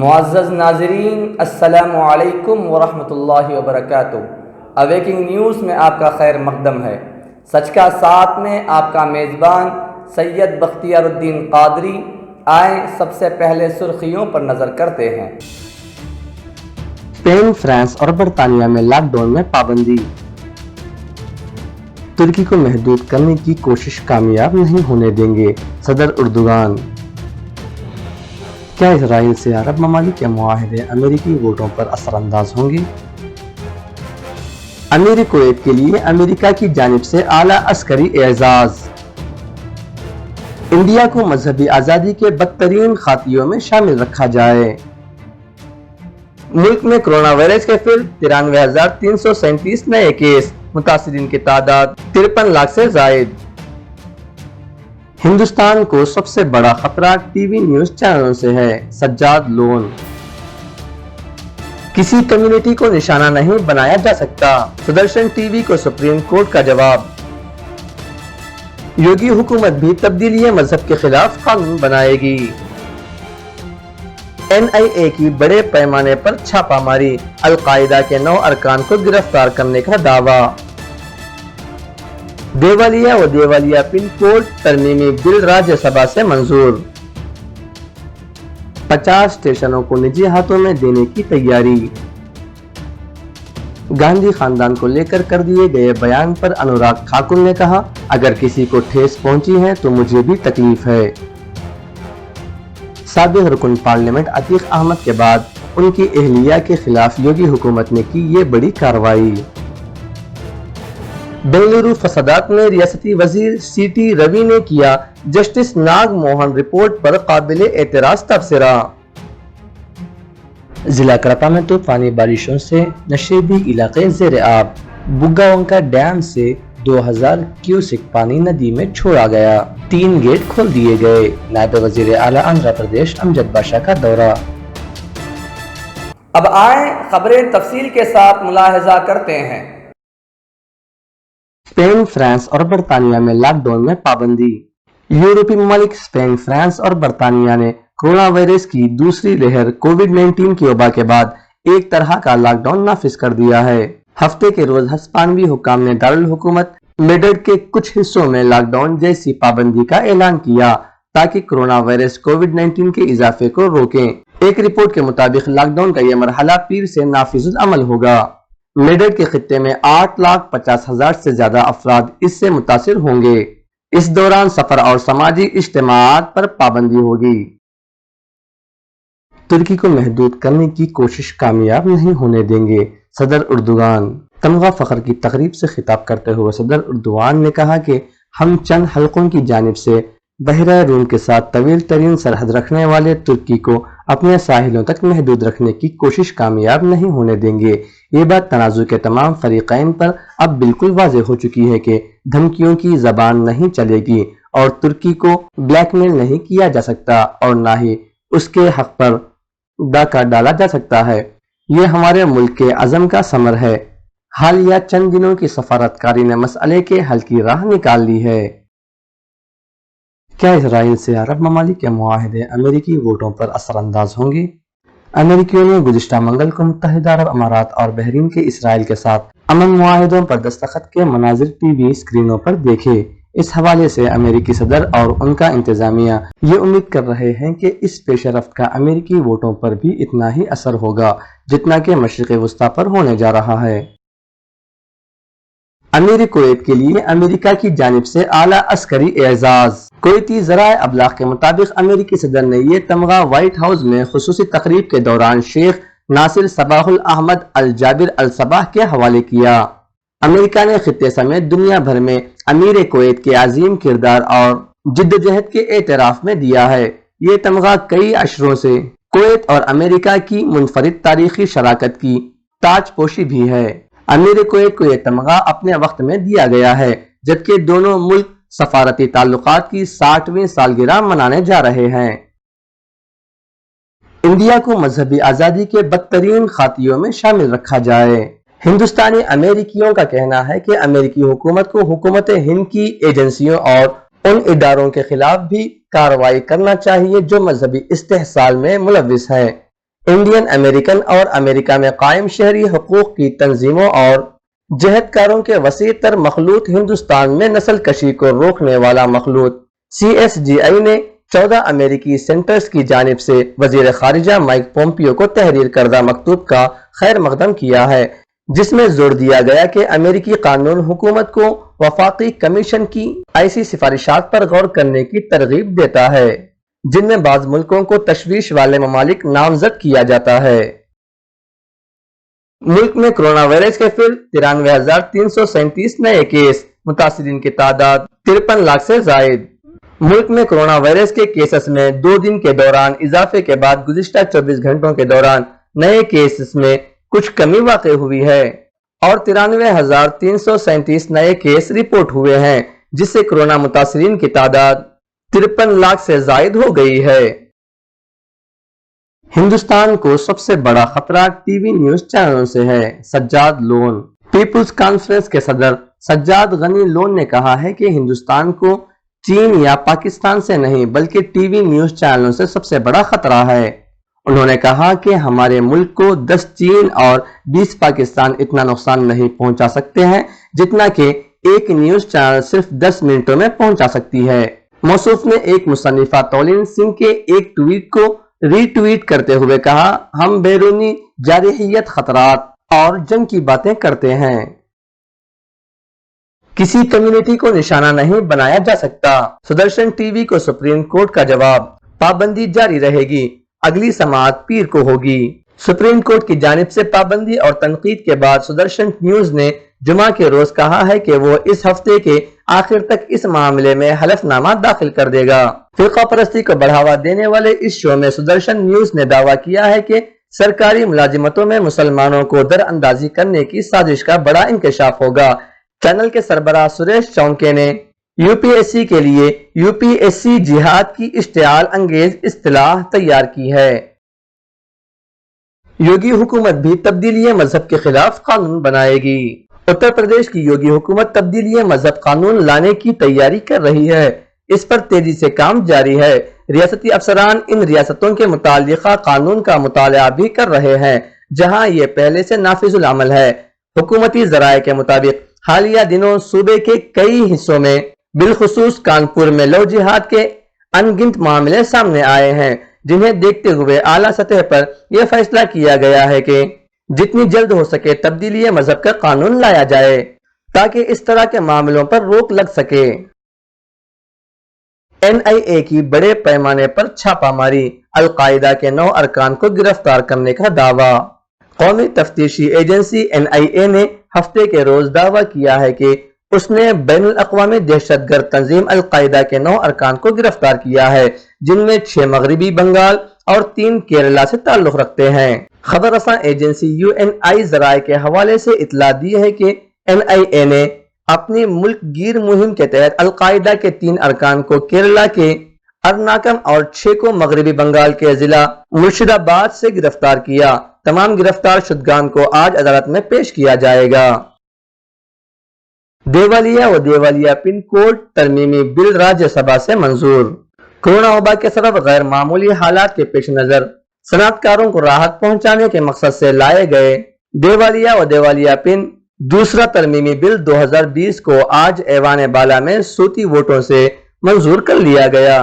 معزز ناظرین، السلام علیکم ورحمۃ اللہ وبرکاتہ۔ اویکنگ نیوز میں آپ کا خیر مقدم ہے۔ سچ کا ساتھ میں آپ کا میزبان سید بختیار الدین قادری۔ آئیں سب سے پہلے سرخیوں پر نظر کرتے ہیں۔ اسپین، فرانس اور برطانیہ میں لاک ڈاؤن میں پابندی۔ ترکی کو محدود کرنے کی کوشش کامیاب نہیں ہونے دیں گے، صدر اردوغان۔ کیا اسرائیل سے عرب ممالک کے معاہدے امریکی ووٹوں پر اثر انداز ہوں گے؟ امیر کویت کے لیے امریکہ کی جانب سے اعلیٰ عسکری اعزاز۔ انڈیا کو مذہبی آزادی کے بدترین خاطیوں میں شامل رکھا جائے۔ ملک میں کرونا وائرس کے پھر 93,337 نئے کیس، متاثرین کی تعداد 53 لاکھ سے زائد۔ ہندوستان کو سب سے بڑا خطرہ ٹی وی نیوز چینلوں سے ہے، سجاد لون۔ کسی کمیونٹی کو نشانہ نہیں بنایا جا سکتا، سدرشن ٹی وی کو سپریم کورٹ کا جواب۔ یوگی حکومت بھی تبدیلی مذہب کے خلاف قانون بنائے گی۔ NIA کی بڑے پیمانے پر چھاپہ ماری، القاعدہ کے 9 ارکان کو گرفتار کرنے کا دعویٰ۔ دیوالیہ و دیوالیہ پن کوڈ ترمیمی بل راجیہ سبھا سے منظور۔ 50 اسٹیشنوں کو نجی ہاتھوں میں دینے کی تیاری۔ گاندھی خاندان کو لے کر دیے گئے بیان پر انوراگ ٹھاکر نے کہا، اگر کسی کو ٹھیس پہنچی ہے تو مجھے بھی تکلیف ہے۔ سابق رکن پارلیمنٹ عتیق احمد کے بعد ان کی اہلیہ کے خلاف یوگی حکومت نے کی یہ بڑی کارروائی۔ بنگلورو فسادات میں ریاستی وزیر CT روی نے کیا جسٹس ناگ موہن رپورٹ پر قابل اعتراض تبصرہ۔ ضلع کڑپا میں طوفانی بارشوں سے نشیبی علاقے زیر آب، بگا ونکا ڈیم سے 2000 کیوسک پانی ندی میں چھوڑا گیا، 3 گیٹ کھول دیے گئے۔ نائب وزیر اعلیٰ آندھرا پردیش امجد باشا کا دورہ۔ اب آئیں خبریں تفصیل کے ساتھ ملاحظہ کرتے ہیں۔ اسپین، فرانس اور برطانیہ میں لاک ڈاؤن میں پابندی۔ یورپی ممالک اسپین، فرانس اور برطانیہ نے کورونا وائرس کی دوسری لہر کووڈ-19 کی وبا کے بعد ایک طرح کا لاک ڈاؤن نافذ کر دیا ہے۔ ہفتے کے روز ہسپانوی حکام نے دارالحکومت میڈرڈ کے کچھ حصوں میں لاک ڈاؤن جیسی پابندی کا اعلان کیا تاکہ کورونا وائرس کووڈ-19 کے اضافے کو روکیں۔ ایک رپورٹ کے مطابق لاک ڈاؤن کا یہ مرحلہ پیر سے نافذ العمل ہوگا۔ میڈرڈ کے خطے میں 8,50,000 سے زیادہ افراد اس سے متاثر ہوں گے۔ اس دوران سفر اور سماجی اجتماعات پر پابندی ہوگی۔ ترکی کو محدود کرنے کی کوشش کامیاب نہیں ہونے دیں گے، صدر اردوغان۔ تمغہ فخر کی تقریب سے خطاب کرتے ہوئے صدر اردوغان نے کہا کہ ہم چند حلقوں کی جانب سے بحیرہ روم کے ساتھ طویل ترین سرحد رکھنے والے ترکی کو اپنے ساحلوں تک محدود رکھنے کی کوشش کامیاب نہیں ہونے دیں گے۔ یہ بات تنازع کے تمام فریقین پر اب بالکل واضح ہو چکی ہے کہ دھمکیوں کی زبان نہیں چلے گی اور ترکی کو بلیک میل نہیں کیا جا سکتا اور نہ ہی اس کے حق پر ڈاکہ ڈالا جا سکتا ہے۔ یہ ہمارے ملک کے عزم کا ثمر ہے۔ حالیہ چند دنوں کی سفارتکاری نے مسئلے کے حل کی راہ نکال لی ہے۔ کیا اسرائیل سے عرب ممالک کے معاہدے امریکی ووٹوں پر اثر انداز ہوں گے؟ امریکیوں نے گزشتہ منگل کو متحدہ عرب امارات اور بحرین کے اسرائیل کے ساتھ امن معاہدوں پر دستخط کے مناظر ٹی وی اسکرینوں پر دیکھے۔ اس حوالے سے امریکی صدر اور ان کا انتظامیہ یہ امید کر رہے ہیں کہ اس پیش رفت کا امریکی ووٹوں پر بھی اتنا ہی اثر ہوگا جتنا کہ مشرق وسطیٰ پر ہونے جا رہا ہے۔ امیر کویت کے لیے امریکہ کی جانب سے اعلیٰ عسکری اعزاز۔ کویتی ذرائع ابلاغ کے مطابق امریکی صدر نے یہ تمغہ وائٹ ہاؤس میں خصوصی تقریب کے دوران شیخ ناصر صباح الاحمد الجابر الصباح کے حوالے کیا۔ امریکہ نے خطے سمیت دنیا بھر میں امیر کویت کے عظیم کردار اور جدوجہد کے اعتراف میں دیا ہے۔ یہ تمغہ کئی عشروں سے کویت اور امریکہ کی منفرد تاریخی شراکت کی تاج پوشی بھی ہے۔ امیر کویت کو یہ تمغہ اپنے وقت میں دیا گیا ہے، جبکہ دونوں ملک سفارتی تعلقات کی 60ویں سالگرہ منانے جا رہے ہیں۔ انڈیا کو مذہبی آزادی کے بدترین خاطیوں میں شامل رکھا جائے۔ ہندوستانی امریکیوں کا کہنا ہے کہ امریکی حکومت کو حکومت ہند کی ایجنسیوں اور ان اداروں کے خلاف بھی کارروائی کرنا چاہیے جو مذہبی استحصال میں ملوث ہے۔ इंडियन अमेरिकन और अमेरिका में कायम शहरी हकूक की तंजीमों और जहदकारों के वसी तर मखलूत हिंदुस्तान में नस्ल कशी को रोकने वाला मखलूत CSGI ने 14 अमेरिकी सेंटर्स की जानिब से वजीर खारिजा माइक पोम्पियो को तहरीर करदा मकतूब का खैर मकदम किया है, जिसमें जोर दिया गया कि अमेरिकी कानून हुकूमत को वफाकी कमीशन की ऐसी सिफारिशात पर गौर करने की तरगीब देता है जिनमें बाज़ मुल्कों को तशवीश वाले ममालिक नामजद किया जाता है। मुल्क में कोरोना वायरस के फिर 93,337 नए केस, मुतासिरीन की तादाद 53 लाख से जायद। मुल्क में कोरोना वायरस के केसेस में 2 दिन के दौरान इजाफे के बाद गुज़िश्ता 24 घंटों के दौरान नए केसेस में कुछ कमी वाक़ हुई है और 93,337 नए केस रिपोर्ट हुए हैं, जिससे कोरोना मुतासिरीन की तादाद 53 लाख से जायद हो गई है। हिंदुस्तान को सबसे बड़ा खतरा टीवी न्यूज चैनलों से है, सज्जाद लोन। पीपुल्स कॉन्फ्रेंस के सदर सज्जाद गनी लोन ने कहा है कि हिंदुस्तान को चीन या पाकिस्तान से नहीं बल्कि टीवी न्यूज चैनलों से सबसे बड़ा खतरा है। उन्होंने कहा कि हमारे मुल्क को 10 चीन और 20 पाकिस्तान इतना नुकसान नहीं पहुंचा सकते हैं जितना कि एक न्यूज चैनल सिर्फ 10 मिनटों में पहुंचा सकती है। मौसूफ ने एक मुसन्निफा तौलीन सिंह के एक ट्वीट को रीट्वीट करते हुए कहा, हम बैरूनी जारहियत, खतरात और जंग की बातें करते हैं, किसी कम्युनिटी को निशाना नहीं बनाया जा सकता। सुदर्शन टीवी को सुप्रीम कोर्ट का जवाब, पाबंदी जारी रहेगी, अगली समाअत पीर को होगी। सुप्रीम कोर्ट की जानिब से पाबंदी और तनकीद के बाद सुदर्शन न्यूज ने जुमा के रोज कहा है कि वो इस हफ्ते के आखिर तक इस मामले में हलफनामा दाखिल कर देगा। फिरका परस्ती को बढ़ावा देने वाले इस शो में सुदर्शन न्यूज ने दावा किया है कि सरकारी मुलाजिमतों में मुसलमानों को दरअंदाजी करने की साजिश का बड़ा इंकशाफ होगा। चैनल के सरबराह सुरेश चौंके ने यूपीएससी के लिए यूपीएससी जिहाद की इश्तियाल अंगेज इस्तिलाह तैयार की है। योगी हुकूमत भी तब्दीली मजहब के खिलाफ कानून बनाएगी। उत्तर प्रदेश की योगी हुकूमत तब्दीली मजहब कानून लाने की तैयारी कर रही है। इस पर तेजी से काम जारी है। रियासती अफसरान इन रियासतों के मुतालिका कानून का मुताला भी कर रहे हैं जहां ये पहले से नाफिजुल अमल है। हुकूमती जराये के मुताबिक हालिया दिनों सूबे के कई हिस्सों में बिलखुसूस कानपुर में लव जिहाद के अनगिनत मामले सामने आए हैं, जिन्हें देखते हुए आला सतह पर यह फैसला किया गया है कि जितनी जल्द हो सके तब्दीली मजहब का कानून लाया जाए ताकि इस तरह के मामलों पर रोक लग सके। NIA की बड़े पैमाने पर छापामारी, अल-कायदा के 9 अरकान को गिरफ्तार करने का दावा। कौमी तफ्तीशी एजेंसी NIA ने हफ्ते के रोज दावा किया है कि उसने बैनुल अक़वामी दहशतगर्द तंजीम अल-कायदा के 9 अरकान को गिरफ्तार किया है, जिनमें 6 मगरबी बंगाल और 3 केरला से ताल्लुक रखते हैं। खबर रसां एजेंसी UNI जराये के हवाले से इतला दी है कि NIA ने अपनी मुल्क गिर मुहिम के तहत अल-कायदा के 3 अरकान को केरला के अरनाकम और 6 को मगरबी बंगाल के जिला मुर्शिदाबाद से गिरफ्तार किया। तमाम गिरफ्तार शुदगान को आज अदालत में पेश किया जाएगा। देवालिया व देवालिया पिन कोड तरमीमी बिल राज्यसभा से मंजूर। कोरोना वबा के सबब गैर मामूली हालात के पेश नजर सनअतकारों को राहत पहुंचाने के मकसद से लाए गए देवालिया व देवालिया पिन दूसरा तरमीमी बिल 2020 को आज ऐवान बाला में सूती वोटों से मंजूर कर लिया गया।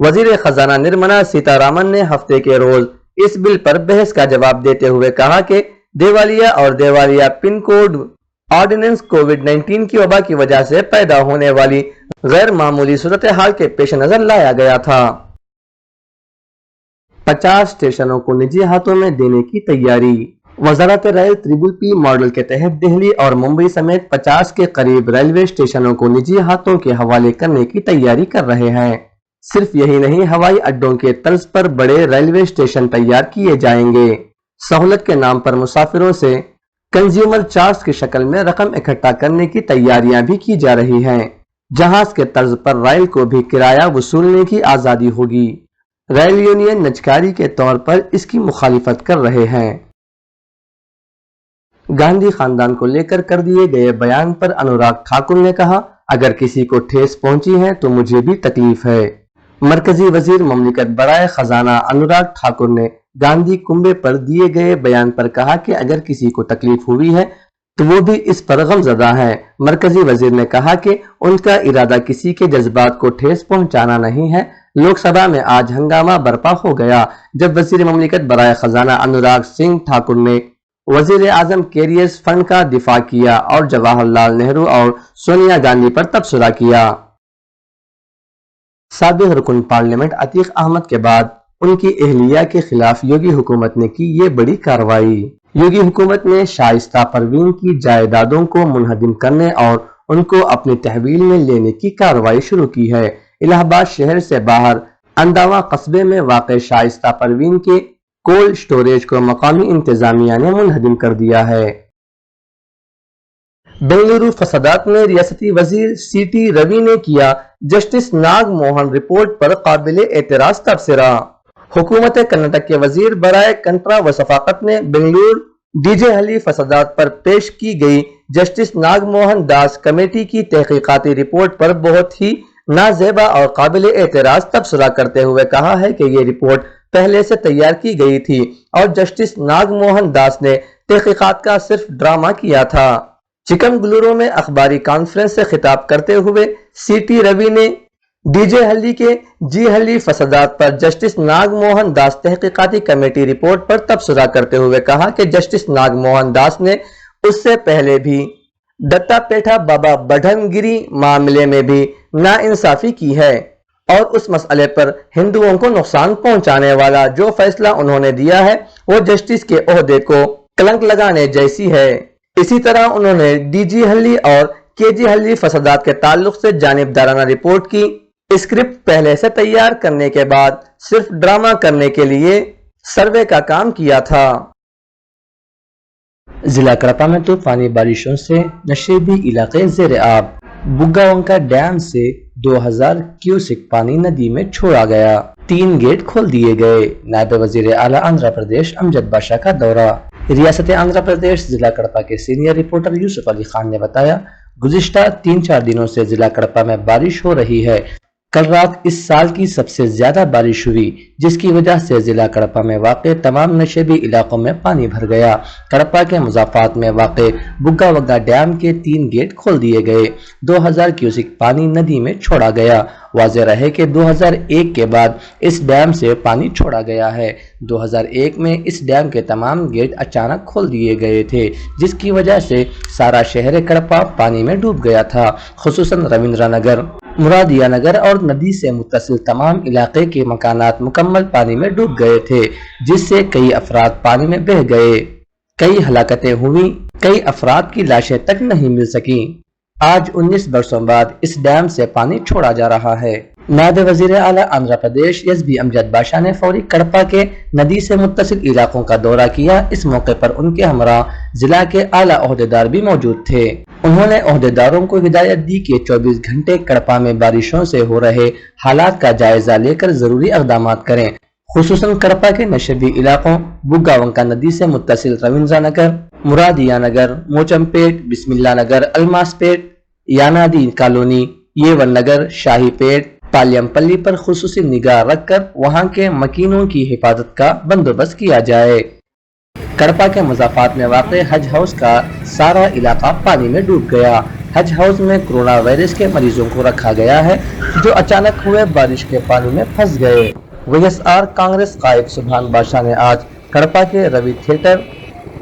वजीर खजाना निर्मला सीतारामन ने हफ्ते के रोज इस बिल पर बहस का जवाब देते हुए कहा कि देवालिया और देवालिया पिन कोड ऑर्डिनेंस कोविड-19 की वबा की वजह से पैदा होने वाली गैर मामूली सूरत हाल के पेश नजर लाया गया था। 50 स्टेशनों को निजी हाथों में देने की तैयारी। वजारत रेल ट्रिपल-P मॉडल के तहत दिल्ली और मुंबई समेत 50 के करीब रेलवे स्टेशनों को निजी हाथों के हवाले करने की तैयारी कर रहे हैं। सिर्फ यही नहीं, हवाई अड्डों के तर्ज पर बड़े रेलवे स्टेशन तैयार किए जाएंगे। सहूलत के नाम पर मुसाफिरों से कंज्यूमर चार्ज की शक्ल में रकम इकट्ठा करने की तैयारियां भी की जा रही हैं। जहाज के तर्ज पर रेल को भी किराया वसूलने की आजादी होगी। रेल यूनियन नजकारी के तौर पर इसकी मुखालिफत कर रहे हैं। गांधी खानदान को लेकर कर दिए गए बयान पर अनुराग ठाकुर ने कहा, अगर किसी को ठेस पहुंची है तो मुझे भी तकलीफ है। मरकजी वजीर ममलिकत बराए खजाना अनुराग ठाकुर ने गांधी कुंभे पर दिए गए बयान पर कहा कि अगर किसी को तकलीफ हुई है तो वो भी इस पर गमज़दा है। मरकजी वजीर ने कहा कि उनका इरादा किसी के जज्बात को ठेस पहुंचाना नहीं है। लोकसभा में आज हंगामा बर्पा हो गया जब वजीर ममलिकत बराए खजाना अनुराग सिंह ठाकुर ने वजीर आजम कैरियर्स फंड का दिफा किया और जवाहरलाल नेहरू और सोनिया गांधी पर तबसरा किया। साबिक रुकन पार्लियामेंट अतीक अहमद के बाद उनकी एहलिया के खिलाफ योगी हुकूमत ने की ये बड़ी कार्रवाई। योगी हुकूमत ने शाइस्ता परवीन की जायदादों को मुनहदिम करने और उनको अपनी तहवील में लेने की कार्रवाई शुरू की है। इलाहाबाद शहर से बाहर अंदावा कस्बे में वाक़ शाइस्ता परवीन के कोल्ड स्टोरेज को मकामी इंतजामिया ने मुनहदिम कर दिया है। बेंगलुरु फसादात में रियासती वजीर सीटी रवि ने किया जस्टिस नागमोहन रिपोर्ट पर काबिल एतराज तबसरा। हुकूमत कर्नाटक के वजीर बराए कंट्रा व सफाकत ने बेंगलुरु डीजे हली फसादात पर पेश की गई जस्टिस नागमोहन दास कमेटी की तहकीकाती रिपोर्ट पर बहुत ही नाजेबा और काबिल एतराज तबसरा करते हुए कहा है कि ये रिपोर्ट पहले से तैयार की गई थी और जस्टिस नागमोहन दास ने तहकीकात का सिर्फ ड्रामा किया था। चिकमगलुरु में अखबारी कॉन्फ्रेंस से खिताब करते हुए सीटी रवि ने डीजे हल्ली के जी हल्ली फसादात पर जस्टिस नागमोहन दास तहकीकाती कमेटी रिपोर्ट पर तबसरा करते हुए कहा कि जस्टिस नागमोहन दास ने उससे पहले भी दत्तापेठा बाबा बढ़नगिरी मामले में भी नाइंसाफी की है और उस मसले पर हिंदुओं को नुकसान पहुंचाने वाला जो फैसला उन्होंने दिया है वो जस्टिस के ओहदे को कलंक लगाने जैसी है। इसी तरह उन्होंने डीजी हल्ली और केजी हल्ली फसादात के ताल्लुक से जानिबदाराना रिपोर्ट की स्क्रिप्ट पहले से तैयार करने के बाद सिर्फ ड्रामा करने के लिए सर्वे का काम किया था। जिला कड़पा में तूफानी बारिशों से नशेबी इलाके ज़ेर आब। बुग्गावंका डैम से 2000 क्यूसिक पानी नदी में छोड़ा गया। 3 गेट खोल दिए गए। नायब वजीर आला आंध्र प्रदेश अमजद बादशाह का दौरा। रियासत आंध्र प्रदेश जिला कड़पा के सीनियर रिपोर्टर यूसुफ अली खान ने बताया, गुज़िश्ता 3-4 दिनों से जिला कड़पा में बारिश हो रही है। कल रात इस साल की सबसे ज्यादा बारिश हुई जिसकी वजह से जिला कड़पा में वाक़े तमाम नशेबी इलाकों में पानी भर गया। कड़पा के मुज़ाफ़ात में वाक़े बुग्गावंका डैम के 3 गेट खोल दिए गए। 2000 क्यूसिक पानी नदी में छोड़ा गया। वाज़ेह रहे कि 2001 के बाद इस डैम से पानी छोड़ा गया है। 2001 में इस डैम के तमाम गेट अचानक खोल दिए गए थे जिसकी वजह से सारा शहर कड़पा पानी में डूब गया था। खुसूसन रविंद्र नगर, मुरादिया नगर और नदी से मुत्तसिल तमाम इलाके के मकानात मुकम्मल पानी में डूब गए थे जिससे कई अफराद पानी में बह गए। कई हलाकतें हुई, कई अफराद की लाशें तक नहीं मिल सकी। आज 19 बरसों बाद इस डैम से पानी छोड़ा जा रहा है। नायब वजीर आला आंध्र प्रदेश एसबी अमजद बादशाह ने फौरी कड़पा के नदी से मुत्तसिल इलाकों का दौरा किया। इस मौके पर उनके हमरा जिला के आला ओहदेदार भी मौजूद थे। उन्होंने ओहदेदारों को हिदायत दी कि 24 घंटे कड़पा में बारिशों से हो रहे हालात का जायजा लेकर जरूरी इक़दाम करें। खुसूसन कड़पा के नशेबी इलाकों बुग्गावंका नदी से मुत्तसिल रविंद्र नगर, मुरादिया नगर, मोचमपेट, बिस्मिल्ला नगर, अलमासपेट, यानादी कॉलोनी, येवन नगर, शाहीपेट, पालियमपल्ली पर खुसूसी निगाह रखकर वहां के मकीनों की हिफाजत का बंदोबस्त किया जाए। कड़पा के मुज़ाफ़ात में वाक़े हज हाउस का सारा इलाका पानी में डूब गया। हज हाउस में कोरोना वायरस के मरीजों को रखा गया है जो अचानक हुए बारिश के पानी में फंस गए। वाईएसआर कांग्रेस कायद सुभान बादशाह ने आज कड़पा के रवि थिएटर,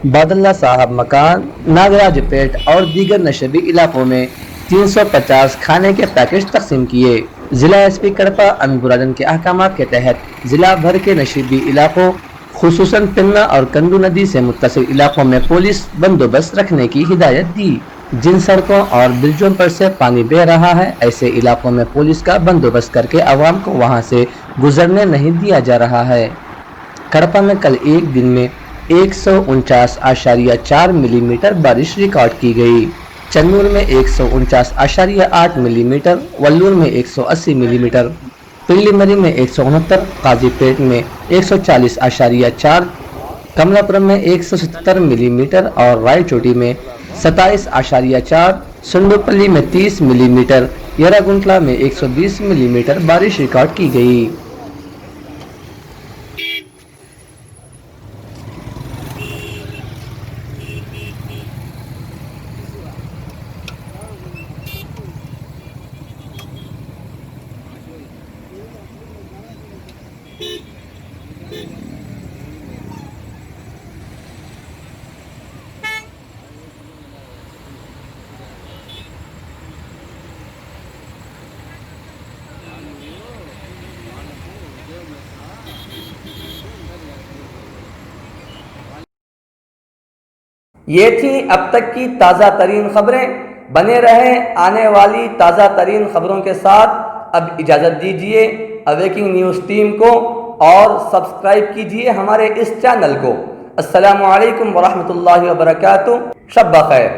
बादल्ला साहब मकान, नागराज पेट और दीगर नशेबी इलाकों में 350 खाने के पैकेज तकसीम किए। जिला एसपी कड़पा अमीबुरादन के अहकामात के तहत जिला भर के नशेबी इलाकों खुसूसन पिन्ना और कंडू नदी से मुत्तसिल इलाकों में पुलिस बंदोबस्त रखने की हिदायत दी। जिन सड़कों और ब्रिजों पर से पानी बह रहा है ऐसे इलाकों में पुलिस का बंदोबस्त करके आवाम को वहां से गुजरने नहीं दिया जा रहा है। कड़पा में कल एक दिन में 149.4 मिलीमीटर बारिश रिकॉर्ड की गई। चन्नूर में 149.8 मिलीमीटर, वल्लूर में 180 मिलीमीटर, पिल्लीमरी में 169, काजीपेट में 140.4, कमलापुरम में 177 मिलीमीटर और रायचोटी में 27.4, सुंडोपल्ली में 30 मिलीमीटर, यरागुंटला में 120 मिलीमीटर बारिश रिकॉर्ड की गई। یہ تھی اب تک کی تازہ ترین خبریں. بنے رہیں آنے والی تازہ ترین خبروں کے ساتھ. اب اجازت دیجیے اویکنگ نیوز ٹیم کو اور سبسکرائب کیجیے ہمارے اس چینل کو. السلام علیکم ورحمۃ اللہ وبرکاتہ. شب بخیر.